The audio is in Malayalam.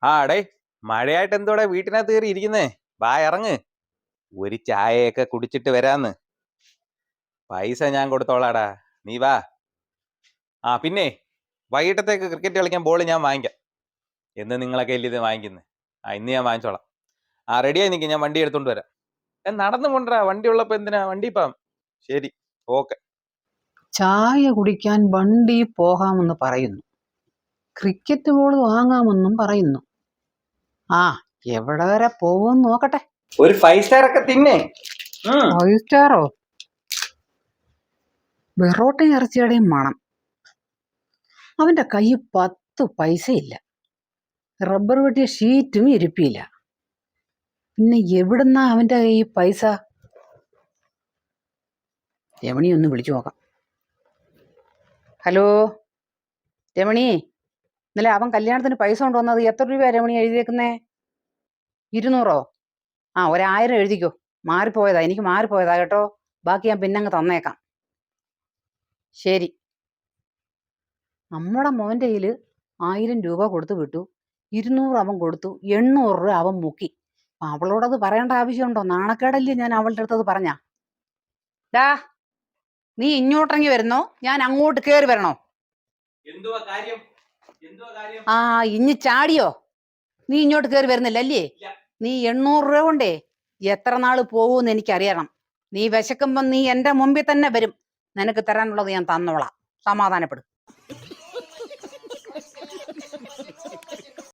ആ ഡേ, മഴയായിട്ട് എന്തോടെ വീട്ടിനകത്ത് കയറി ഇരിക്കുന്നേ? വാ ഇറങ്ങ്, ഒരു ചായയൊക്കെ കുടിച്ചിട്ട് വരാന്ന്. പൈസ ഞാൻ കൊടുത്തോളാടാ, നീ വാ. ആ പിന്നെ വൈകിട്ടത്തേക്ക് ക്രിക്കറ്റ് കളിക്കാൻ ബോൾ ഞാൻ വാങ്ങിക്കാം. എന്ന് നിങ്ങളൊക്കെ ഇല്ല ഇത് വാങ്ങിക്കുന്നത്? ഇന്ന് ഞാൻ വാങ്ങിച്ചോളാം. റെഡിയായി നിൽക്കും, ഞാൻ വണ്ടി എടുത്തോണ്ട് വരാം. നടന്നു കൊണ്ടുവരാ, വണ്ടി ഉള്ളപ്പോ എന്തിനാ വണ്ടി ഇപ്പം? ശരി, ഓക്കെ. ചായ കുടിക്കാൻ വണ്ടി പോകാമെന്ന് പറയുന്നു, ക്രിക്കറ്റ് ബോൾ വാങ്ങാമെന്നും പറയുന്നു. എവിടെ വരെ പോകുമെന്ന് നോക്കട്ടെ. ഒരു 5 സ്റ്റാർ ഒക്കെ തിന്നേ. 5 സ്റ്റാറോ? വെറോട്ടയും ഇറച്ചിയുടെയും മണം. അവന്റെ കയ്യിൽ 10 പൈസയില്ല, റബ്ബർ വെട്ടിയ ഷീറ്റും ഇരിപ്പില്ല. പിന്നെ എവിടുന്നാ അവന്റെ കയ്യിൽ പൈസ? രമണി ഒന്ന് വിളിച്ചു നോക്കാം. ഹലോ രമണി, ഇന്നലെ അവൻ കല്യാണത്തിന് പൈസ കൊണ്ടുവന്നത് എത്ര രൂപ രമണി എഴുതിയേക്കുന്നേ? 200? 1000 എഴുതിക്കോ. മാറിപ്പോയതാ, എനിക്ക് മാറിപ്പോയതാ കേട്ടോ. ബാക്കി ഞാൻ പിന്നങ്ങ് തന്നേക്കാം. ശരി. നമ്മുടെ മോൻ്റെ കയ്യിൽ 1000 രൂപ കൊടുത്തു വിട്ടു, 200 അവൻ കൊടുത്തു, 800 രൂപ അവൻ മുക്കി. അവളോടത് പറയേണ്ട ആവശ്യമുണ്ടോ? നാണക്കേടല്ലേ ഞാൻ അവളുടെ അടുത്തത് പറഞ്ഞാ? ഡാ, നീ ഇങ്ങോട്ടിറങ്ങി വരുന്നോ ഞാൻ അങ്ങോട്ട് കേറി വരണോ? ഇഞ്ഞി ചാടിയോ? നീ ഇങ്ങോട്ട് കേറി വരുന്നില്ല അല്ലേ? നീ 800 രൂപ കൊണ്ടേ എത്ര നാള് പോകൂന്ന് എനിക്കറിയണം. നീ വിശക്കുമ്പം നീ എന്റെ മുമ്പിൽ തന്നെ വരും. നിനക്ക് തരാനുള്ളത് ഞാൻ തന്നോളാം, സമാധാനപ്പെടും.